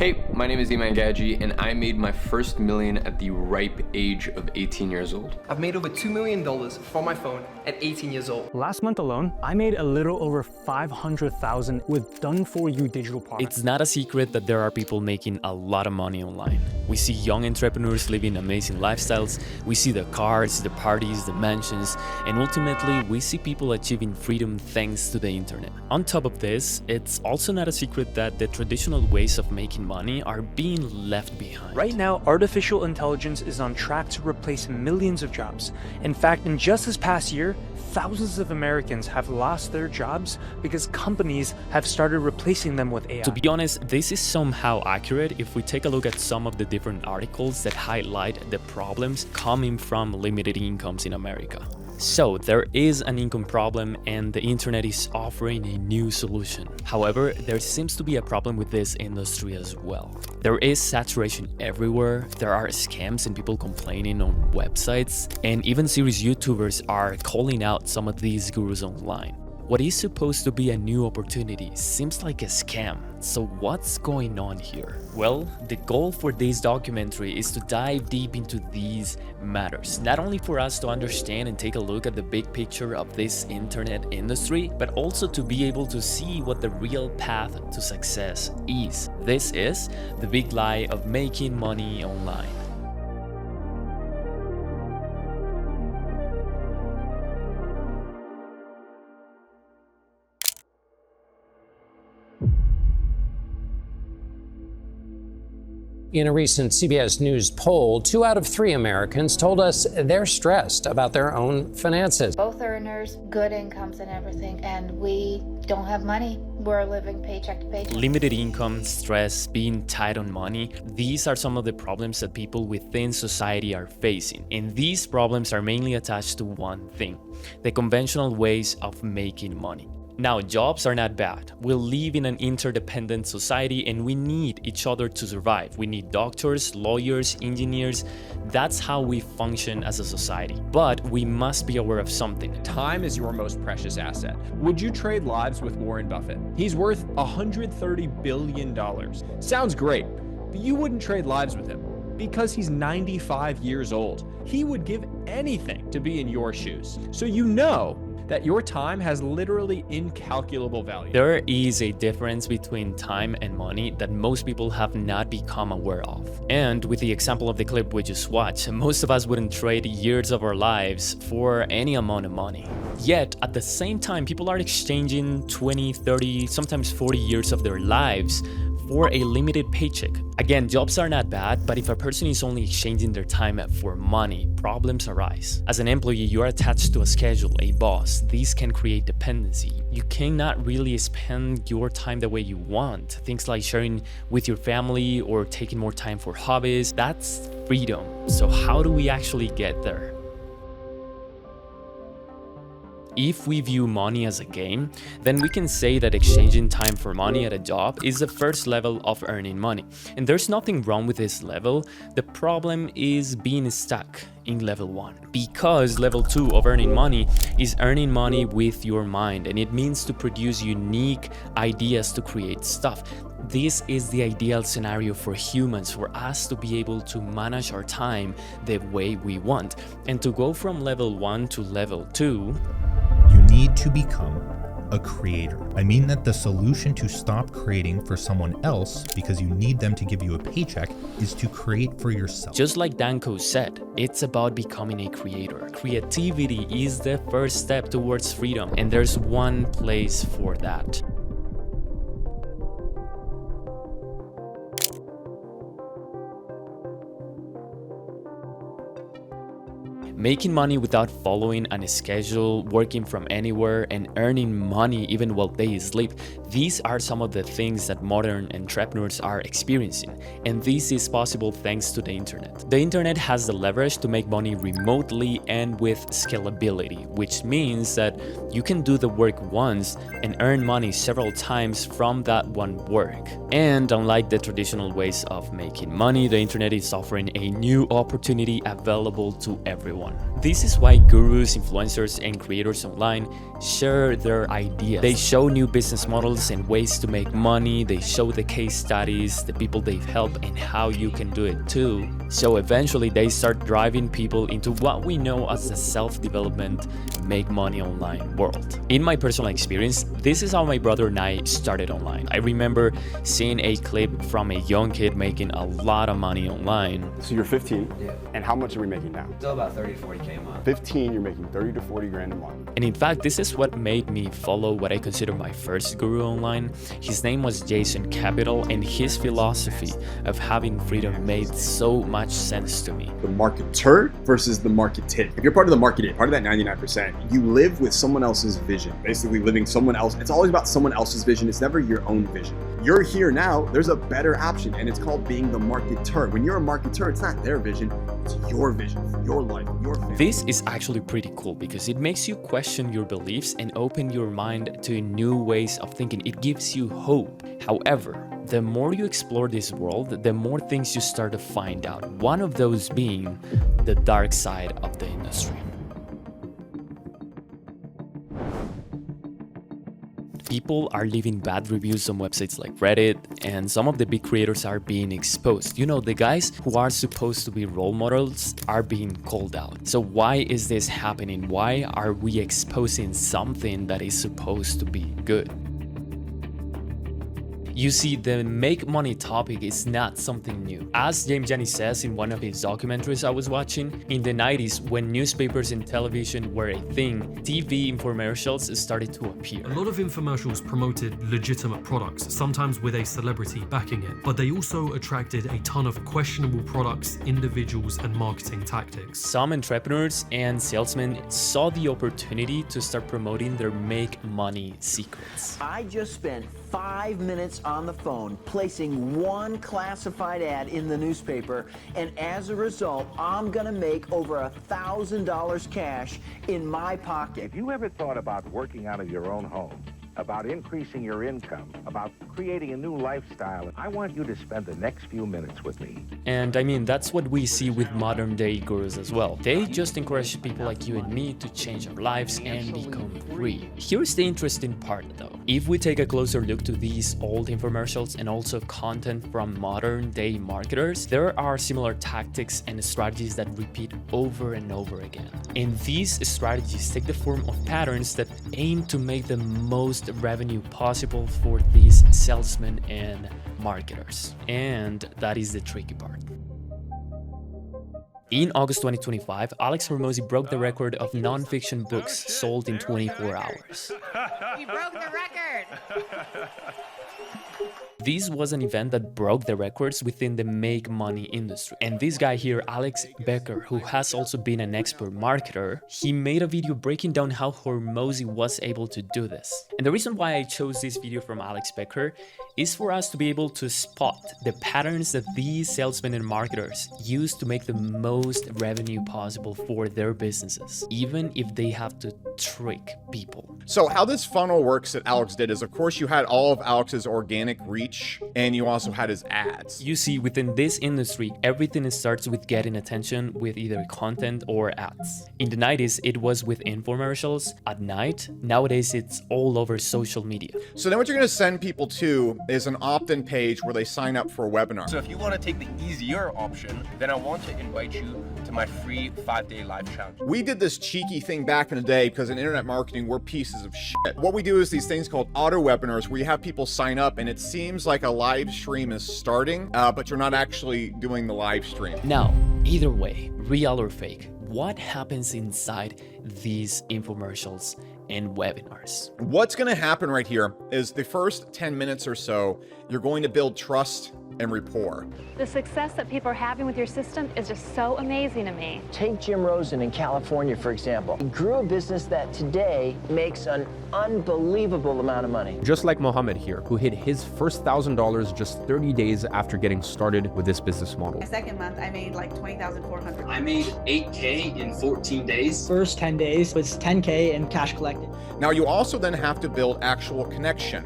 Hey, my name is Iman Gadji, and I made my first million at the ripe age of 18 years old. I've made over $2 million from my phone at 18 years old. Last month alone, I made a little over 500,000 with done-for-you digital products. It's not a secret that there are people making a lot of money online. We see young entrepreneurs living amazing lifestyles, we see the cars, the parties, the mansions, and ultimately we see people achieving freedom thanks to the internet. On top of this, it's also not a secret that the traditional ways of making money are being left behind. Right now, artificial intelligence is on track to replace millions of jobs. In fact, in just this past year, thousands of Americans have lost their jobs because companies have started replacing them with AI. To be honest, this is somehow accurate if we take a look at some of the different articles that highlight the problems coming from limited incomes in America. So there is an income problem and the internet is offering a new solution. However, there seems to be a problem with this industry as well. There is saturation everywhere, there are scams and people complaining on websites, and even serious YouTubers are calling out some of these gurus online. What is supposed to be a new opportunity seems like a scam. So what's going on here? Well, the goal for this documentary is to dive deep into these matters, not only for us to understand and take a look at the big picture of this internet industry, but also to be able to see what the real path to success is. This is the big lie of making money online. In a recent CBS News poll, 2 out of 3 Americans told us they're stressed about their own finances. Both earners, good incomes and everything, and we don't have money. We're living paycheck to paycheck. Limited income, stress, being tight on money, these are some of the problems that people within society are facing. And these problems are mainly attached to one thing: the conventional ways of making money. Now, jobs are not bad. We live in an interdependent society and we need each other to survive. We need doctors, lawyers, engineers. That's how we function as a society. But we must be aware of something. Time is your most precious asset. Would you trade lives with Warren Buffett? He's worth $130 billion. Sounds great, but you wouldn't trade lives with him because he's 95 years old. He would give anything to be in your shoes. So you know that your time has literally incalculable value. There is a difference between time and money that most people have not become aware of. And with the example of the clip we just watched, most of us wouldn't trade years of our lives for any amount of money. Yet, at the same time, people are exchanging 20, 30, sometimes 40 years of their lives for a limited paycheck. Again, jobs are not bad, but if a person is only exchanging their time for money, problems arise. As an employee, you are attached to a schedule, a boss. These can create dependency. You cannot really spend your time the way you want. Things like sharing with your family or taking more time for hobbies, that's freedom. So how do we actually get there? If we view money as a game, then we can say that exchanging time for money at a job is the first level of earning money. And there's nothing wrong with this level. The problem is being stuck in level 1. Because level 2 of earning money is earning money with your mind, and it means to produce unique ideas to create stuff. This is the ideal scenario for humans, for us to be able to manage our time the way we want. And to go from level 1 to level 2, you need to become a creator. I mean that the solution to stop creating for someone else because you need them to give you a paycheck is to create for yourself. Just like Danko said, it's about becoming a creator. Creativity is the first step towards freedom, and there's one place for that. Making money without following a schedule, working from anywhere, and earning money even while they sleep, these are some of the things that modern entrepreneurs are experiencing. And this is possible thanks to the internet. The internet has the leverage to make money remotely and with scalability, which means that you can do the work once and earn money several times from that one work. And unlike the traditional ways of making money, the internet is offering a new opportunity available to everyone. one. This is why gurus, influencers, and creators online share their ideas. They show new business models and ways to make money. They show the case studies, the people they've helped, and how you can do it too. So eventually they start driving people into what we know as the self-development, make money online world. In my personal experience, this is how my brother and I started online. I remember seeing a clip from a young kid making a lot of money online. So you're 15? Yeah. And how much are we making now? Still about 30 to 40K a month. 15, you're making 30 to 40 grand a month. And in fact, this is what made me follow what I consider my first guru online. His name was Jason Capital, and his philosophy of having freedom made so much sense to me. The marketer versus the marketed. If you're part of the marketed, part of that 99%, you live with someone else's vision, basically living someone else. It's always about someone else's vision. It's never your own vision. You're here now, there's a better option, and it's called being the marketer. When you're a marketer, it's not their vision, it's your vision for your life, your family. This is actually pretty cool because it makes you question your beliefs and open your mind to new ways of thinking. It gives you hope. However, the more you explore this world, the more things you start to find out. One of those being the dark side of the industry. People are leaving bad reviews on websites like Reddit, and some of the big creators are being exposed. You know, the guys who are supposed to be role models are being called out. So why is this happening? Why are we exposing something that is supposed to be good? You see, the make money topic is not something new. As James Jani says in one of his documentaries I was watching, in the 90s, when newspapers and television were a thing, TV infomercials started to appear. A lot of infomercials promoted legitimate products, sometimes with a celebrity backing it, but they also attracted a ton of questionable products, individuals, and marketing tactics. Some entrepreneurs and salesmen saw the opportunity to start promoting their make money secrets. I just spent 5 minutes on the phone placing one classified ad in the newspaper, and as a result, I'm gonna make over $1,000 cash in my pocket. If you ever thought about working out of your own home, about increasing your income, about creating a new lifestyle, I want you to spend the next few minutes with me. And I mean, that's what we see with modern day gurus as well. They just encourage people like you and me to change our lives and become free. Here's the interesting part though. If we take a closer look to these old infomercials and also content from modern day marketers, there are similar tactics and strategies that repeat over and over again. And these strategies take the form of patterns that aim to make the most revenue possible for these salesmen and marketers. And that is the tricky part. In August 2025, Alex Hormozi broke the record of non-fiction books sold in 24 hours. You broke the record! This was an event that broke the records within the make money industry. And this guy here, Alex Becker, who has also been an expert marketer, he made a video breaking down how Hormozi was able to do this. And the reason why I chose this video from Alex Becker is for us to be able to spot the patterns that these salesmen and marketers use to make the most revenue possible for their businesses, even if they have to trick people. So how this funnel works that Alex did is, of course, you had all of Alex's organic reach, and you also had his ads. You see, within this industry, everything starts with getting attention with either content or ads. In the 90s, it was with infomercials. At night, nowadays, it's all over social media. So then what you're going to send people to is an opt-in page where they sign up for a webinar. So if you want to take the easier option, then I want to invite you to my free 5-day live challenge. We did this cheeky thing back in the day because in internet marketing, we're pieces of shit. What we do is these things called auto webinars where you have people sign up and it seems like a live stream is starting, but you're not actually doing the live stream. Now, either way, real or fake, what happens inside these infomercials and webinars? What's going to happen right here is the first 10 minutes or so, you're going to build trust and rapport. The success that people are having with your system is just so amazing to me. Take Jim Rosen in California, for example. He grew a business that today makes an unbelievable amount of money. Just like Mohammed here, who hit his first $1,000 just 30 days after getting started with this business model. My second month, I made like $20,400. I made $8K in 14 days. First 10 days was $10K in cash collected. Now you also then have to build actual connection.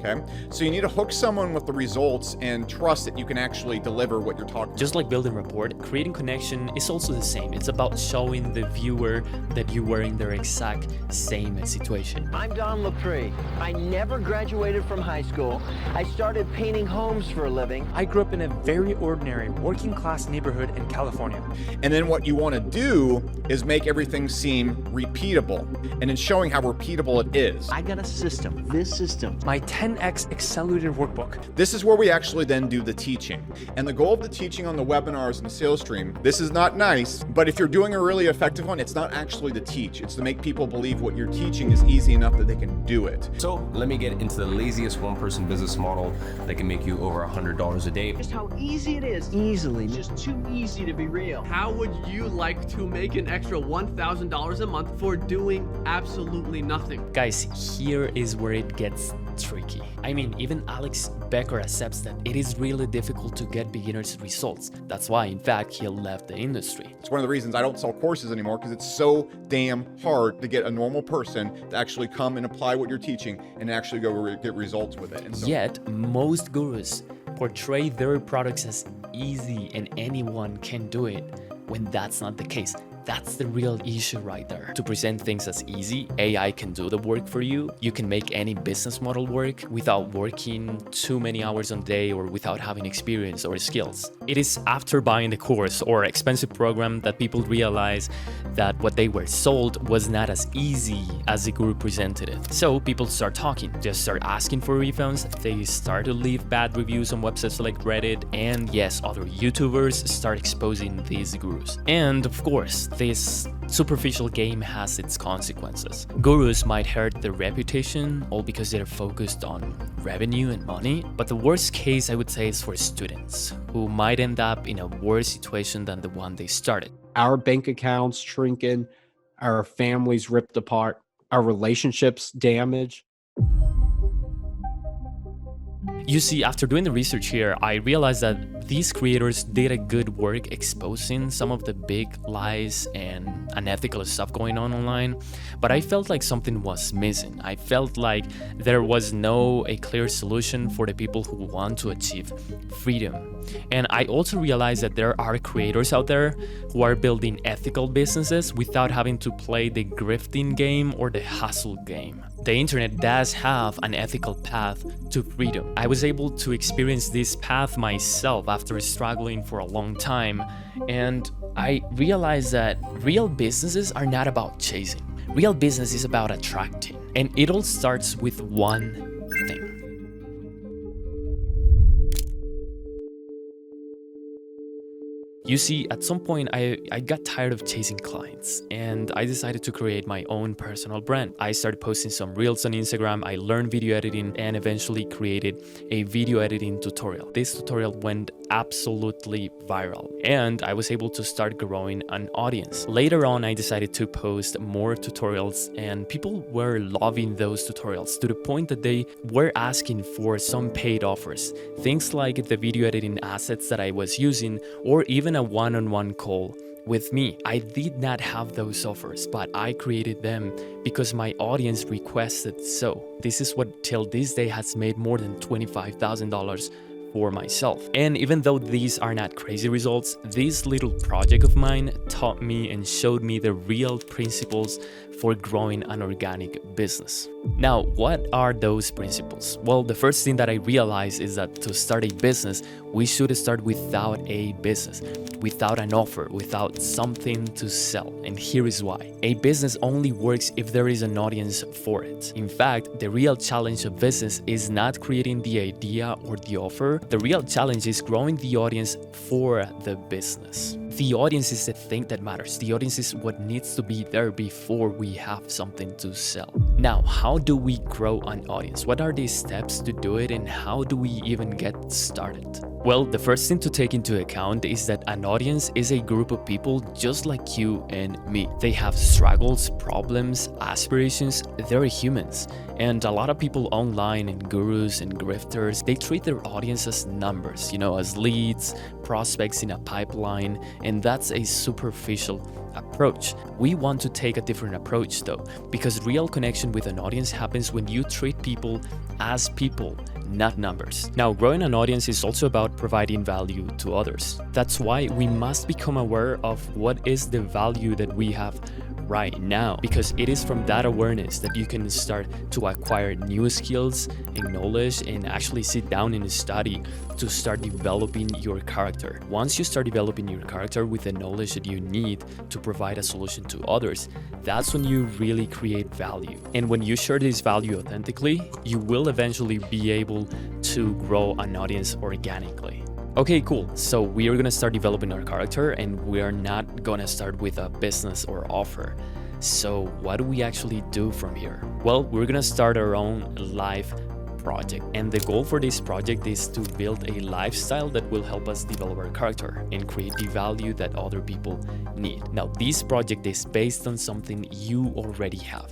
Okay, so you need to hook someone with the results and trust that you can actually deliver what you're talking about. Just like building rapport, creating connection is also the same. It's about showing the viewer that you were in their exact same situation. I'm Don Lepre. I never graduated from high school. I started painting homes for a living. I grew up in a very ordinary working class neighborhood in California. And then what you want to do is make everything seem repeatable, and in showing how repeatable it is. I got a system. This system. My 10x accelerated workbook. This is where we actually then do the teaching. And the goal of the teaching on the webinars and the sales stream, this is not nice, but if you're doing a really effective one, it's not actually to teach. It's to make people believe what you're teaching is easy enough that they can do it. So let me get into the laziest one-person business model that can make you over $100 a day. Just how easy it is. Easily. Just too easy to be real. How would you like to make an extra $1,000 a month for doing absolutely nothing? Guys, here is where it gets tricky. I mean, even Alex Becker accepts that it is really difficult to get beginners results. That's why, in fact, he left the industry. It's one of the reasons I don't sell courses anymore, because it's so damn hard to get a normal person to actually come and apply what you're teaching and actually go get results with it. And so, yet, most gurus portray their products as easy and anyone can do it, when that's not the case. That's the real issue right there. To present things as easy, AI can do the work for you. You can make any business model work without working too many hours a day or without having experience or skills. It is after buying the course or expensive program that people realize that what they were sold was not as easy as the guru presented it. So people start talking, just start asking for refunds, they start to leave bad reviews on websites like Reddit, and yes, other YouTubers start exposing these gurus. And of course, this superficial game has its consequences. Gurus might hurt their reputation, all because they're focused on revenue and money, but the worst case I would say is for students, who might end up in a worse situation than the one they started. Our bank accounts shrinking, our families ripped apart, our relationships damaged. You see, after doing the research here, I realized that these creators did a good work exposing some of the big lies and unethical stuff going on online, but I felt like something was missing. I felt like there was a clear solution for the people who want to achieve freedom. And I also realized that there are creators out there who are building ethical businesses without having to play the grifting game or the hustle game. The internet does have an ethical path to freedom. I was able to experience this path myself after struggling for a long time, and I realized that real businesses are not about chasing. Real business is about attracting, and it all starts with one thing. You see, at some point, I got tired of chasing clients, and I decided to create my own personal brand. I started posting some reels on Instagram, I learned video editing, and eventually created a video editing tutorial. This tutorial went absolutely viral, and I was able to start growing an audience. Later on, I decided to post more tutorials, and people were loving those tutorials to the point that they were asking for some paid offers. Things like the video editing assets that I was using, or even a one-on-one call with me. I did not have those offers, but I created them because my audience requested so. This is what till this day has made more than $25,000 for myself. And even though these are not crazy results, this little project of mine taught me and showed me the real principles for growing an organic business. Now, what are those principles? Well, the first thing that I realized is that to start a business, we should start without a business, without an offer, without something to sell. And here is why. A business only works if there is an audience for it. In fact, the real challenge of business is not creating the idea or the offer. The real challenge is growing the audience for the business. The audience is the thing that matters. The audience is what needs to be there before we have something to sell. Now, how do we grow an audience? What are the steps to do it, and how do we even get started? Well, the first thing to take into account is that an audience is a group of people just like you and me. They have struggles, problems, aspirations. They're humans. And a lot of people online and gurus and grifters, they treat their audience as numbers, as leads, prospects in a pipeline, and that's a superficial approach. We want to take a different approach though, because real connection with an audience happens when you treat people as people, not numbers. Now, growing an audience is also about providing value to others. That's why we must become aware of what is the value that we have right now, because it is from that awareness that you can start to acquire new skills and knowledge and actually sit down and study to start developing your character. Once you start developing your character with the knowledge that you need to provide a solution to others, that's when you really create value. And when you share this value authentically, you will eventually be able to grow an audience organically. Okay, cool. So we are gonna start developing our character, and we are not gonna start with a business or offer. So what do we actually do from here? Well, we're gonna start our own life project, and the goal for this project is to build a lifestyle that will help us develop our character and create the value that other people need. Now, this project is based on something you already have: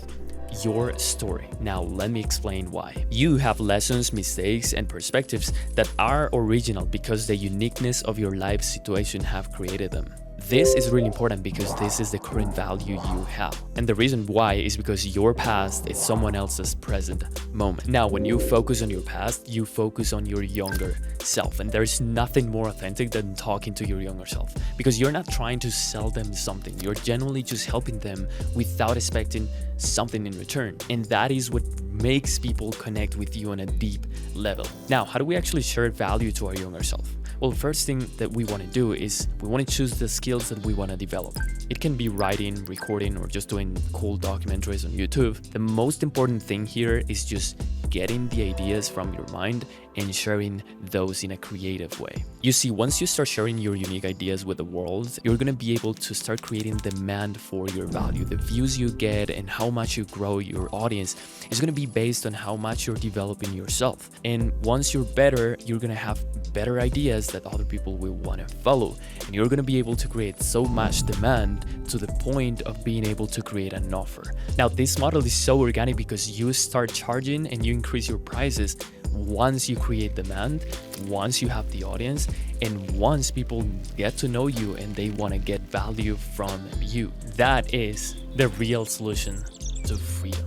your story. Now, let me explain why. You have lessons, mistakes, and perspectives that are original because the uniqueness of your life situation have created them. This is really important because this is the current value you have. And the reason why is because your past is someone else's present moment. Now, when you focus on your past, you focus on your younger self. And there's nothing more authentic than talking to your younger self, because you're not trying to sell them something. You're genuinely just helping them without expecting something in return. And that is what makes people connect with you on a deep level. Now, how do we actually share value to our younger self? Well, first thing that we want to do is we want to choose the skills that we want to develop. It can be writing, recording, or just doing cool documentaries on YouTube. The most important thing here is just getting the ideas from your mind and sharing those in a creative way. You see, once you start sharing your unique ideas with the world, you're going to be able to start creating demand for your value. The views you get and how much you grow your audience is going to be based on how much you're developing yourself. And once you're better, you're going to have better ideas that other people will want to follow. And you're going to be able to create so much demand to the point of being able to create an offer. Now, this model is so organic because you start charging and you increase your prices once you create demand, once you have the audience, and once people get to know you and they want to get value from you. That is the real solution to freedom.